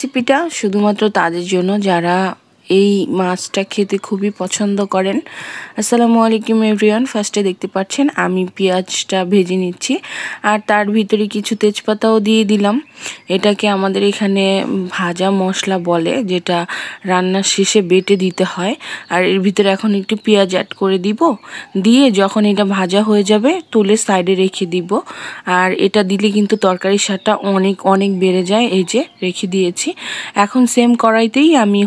রেসিপিটা শুধুমাত্র তাদের জন্য যারা এই মাছটা খেতে খুবই পছন্দ করেন। আসসালামু আলাইকুম এভরিওয়ান। ফার্স্টে দেখতে পাচ্ছেন আমি পেঁয়াজটা ভেজে নিচ্ছি আর তার ভিতরে কিছু তেজপাতাও দিয়ে দিলাম। এটাকে আমাদের এখানে ভাজা মশলা বলে, যেটা রান্নার শেষে বেটে দিতে হয়। আর এর ভিতরে এখন একটু পেঁয়াজ অ্যাড করে দিব, দিয়ে যখন এটা ভাজা হয়ে যাবে তুলে সাইডে রেখে দিব। আর এটা দিলে কিন্তু তরকারির স্বাদটা অনেক অনেক বেড়ে যায়। এই যে রেখে দিয়েছি। এখন সেম কড়াইতেই আমি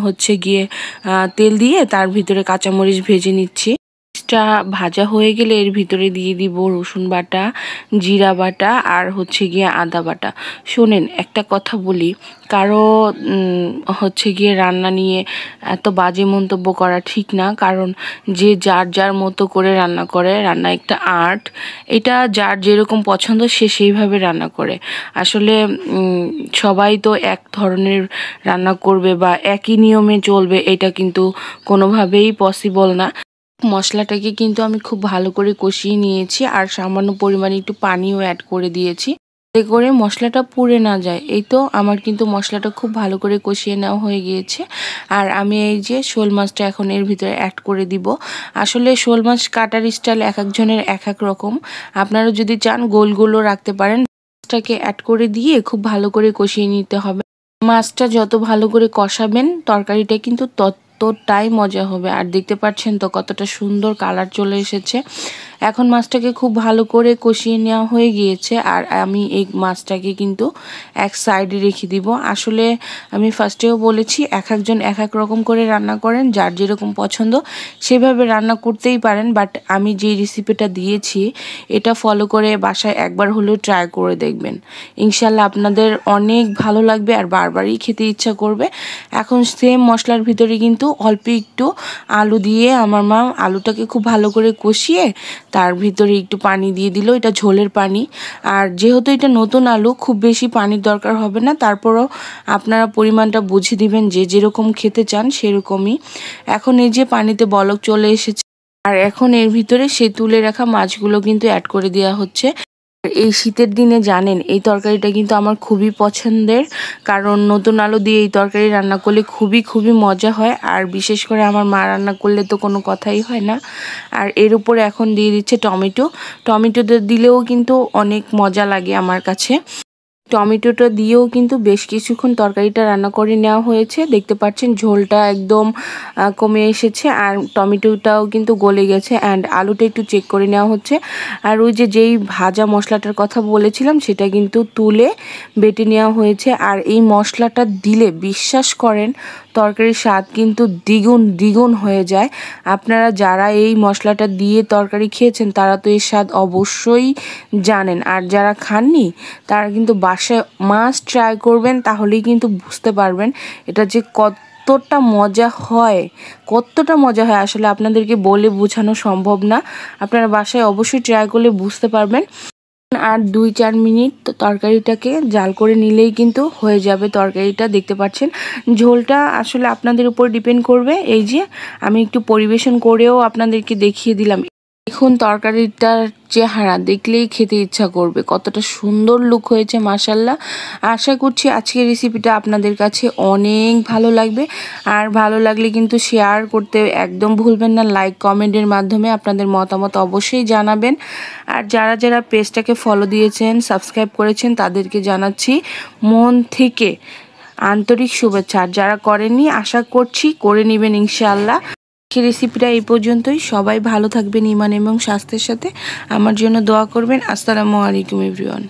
গিয়ে তেল দিয়ে তার ভিতরে কাঁচামরিচ ভেজে নিচ্ছি। ভাজা হয়ে গেলে এর ভিতরে দিয়ে দিব রসুন বাটা, জিরা বাটা আর গিয়ে আদা বাটা। শোনেন, একটা কথা বলি, কারো গিয়ে রান্না নিয়ে এত বাজে মন্তব্য করা ঠিক না, কারণ যে যার যার মতো করে রান্না করে, রান্না একটা আর্ট। এটা যার যেরকম পছন্দ সে সেইভাবে রান্না করে। আসলে সবাই তো এক ধরনের রান্না করবে বা একই নিয়মে চলবে, এটা কিন্তু কোনোভাবেই পসিবল না। মশলাটাকে কিন্তু আমি খুব ভালো করে কষিয়ে নিয়েছি আর সামান্য পরিমাণে একটু পানিও অ্যাড করে দিয়েছি, যাতে করে মশলাটা পুড়ে না যায়। এই তো আমার কিন্তু মশলাটা খুব ভালো করে কষিয়ে নেওয়া হয়ে গিয়েছে। আর আমি এই যে শোল মাছটা এখন এর ভিতরে অ্যাড করে দিব। আসলে শোল মাছ কাটার স্টাইল এক একজনের এক এক রকম। আপনারা যদি চান গোলগুলো রাখতে পারেন। মাছটাকে অ্যাড করে দিয়ে খুব ভালো করে কষিয়ে নিতে হবে। মাছটা যত ভালো করে কষাবেন তরকারিটা কিন্তু ততটাই মজা হবে। আর দেখতে পাচ্ছেন তো কতটা সুন্দর কালার চলে এসেছে। এখন মাছটাকে খুব ভালো করে কষিয়ে নেওয়া হয়ে গিয়েছে আর আমি এই মাছটাকে কিন্তু এক সাইডে রেখে দিব। আসলে আমি ফার্স্টেও বলেছি এক একজন এক এক রকম করে রান্না করেন, যার যেরকম পছন্দ সেভাবে রান্না করতেই পারেন। বাট আমি যে রেসিপিটা দিয়েছি এটা ফলো করে বাসায় একবার হলেও ট্রাই করে দেখবেন। ইনশাল্লাহ আপনাদের অনেক ভালো লাগবে আর বারবারই খেতে ইচ্ছা করবে। এখন সেম মশলার ভিতরে কিন্তু অল্প একটু আলু দিয়ে আমার মা আলুটাকে খুব ভালো করে কষিয়ে তার ভিতরে একটু পানি দিয়ে দিল। এটা ঝোলের পানি। আর যেহেতু এটা নতুন আলু, খুব বেশি পানির দরকার হবে না, তারপরও আপনারা পরিমাণটা বুঝে দিবেন, যে যেরকম খেতে চান সেরকমই। এখন এই যে পানিতে বলক চলে এসেছে আর এখন এর ভিতরে সে তুলে রাখা মাছগুলো কিন্তু অ্যাড করে দেওয়া হচ্ছে। এই শীতের দিনে জানেন এই তরকারিটা কিন্তু আমার খুবই পছন্দের, কারণ নতুন আলু দিয়ে এই তরকারি রান্না করলে খুবই মজা হয়। আর বিশেষ করে আমার মা রান্না করলে তো কোনো কথাই হয় না। আর এর উপরে এখন দিয়ে দিচ্ছে টমেটো দিলেও কিন্তু অনেক মজা লাগে আমার কাছে। টমেটোটা দিয়েও কিন্তু বেশ কিছুক্ষণ তরকারিটা রান্না করে নেওয়া হয়েছে। দেখতে পাচ্ছেন ঝোলটা একদম কমে এসেছে আর টমেটোটাও কিন্তু গলে গেছে। অ্যান্ড আলুটা একটু চেক করে নেওয়া হচ্ছে। আর ওই যেই ভাজা মশলাটার কথা বলেছিলাম সেটা কিন্তু তুলে বেটে নেওয়া হয়েছে। আর এই মশলাটা দিলে বিশ্বাস করেন তরকারির স্বাদ কিন্তু দ্বিগুণ হয়ে যায়। আপনারা যারা এই মশলাটা দিয়ে তরকারি খেয়েছেন তারা তো এর স্বাদ অবশ্যই জানেন, আর যারা খাননি তারা কিন্তু বাসায় মাস্ট ট্রাই করবেন, তাহলেই কিন্তু বুঝতে পারবেন এটা যে কতটা মজা হয়। আসলে আপনাদেরকে বলে বোঝানো সম্ভব না। আপনারা বাসায় অবশ্যই ট্রাই করলে বুঝতে পারবেন। আর 2-4 মিনিট তরকারিটাকে জাল করে নিলেই কিন্তু হয়ে যাবে তরকারিটা। দেখতে পাচ্ছেন ঝোলটা আসলে আপনাদের উপর ডিপেন্ড করবে। এই যে আমি একটু পরিবেশন করেও আপনাদেরকে দেখিয়ে দিলাম। এখন তরকারিটার চেহারা দেখলেই খেতে ইচ্ছা করবে, কতটা সুন্দর লুক হয়েছে মাশাল্লাহ। আশা করছি আজকের রেসিপিটা আপনাদের কাছে অনেক ভালো লাগবে। আর ভালো লাগলে কিন্তু শেয়ার করতে একদম ভুলবেন না। লাইক কমেন্টের মাধ্যমে আপনাদের মতামত অবশ্যই জানাবেন। আর যারা পেজটাকে ফলো দিয়েছেন, সাবস্ক্রাইব করেছেন, তাদেরকে জানাচ্ছি মন থেকে আন্তরিক শুভেচ্ছা। আর যারা করেননি আশা করছি করে নেবেন ইনশাআল্লাহ। রেসিপিটা এই পর্যন্তই। সবাই ভালো থাকবেন ইমান এবং স্বাস্থ্যের সাথে। আমার জন্য দোয়া করবেন। আসসালামু আলাইকুম এভরিওয়ান।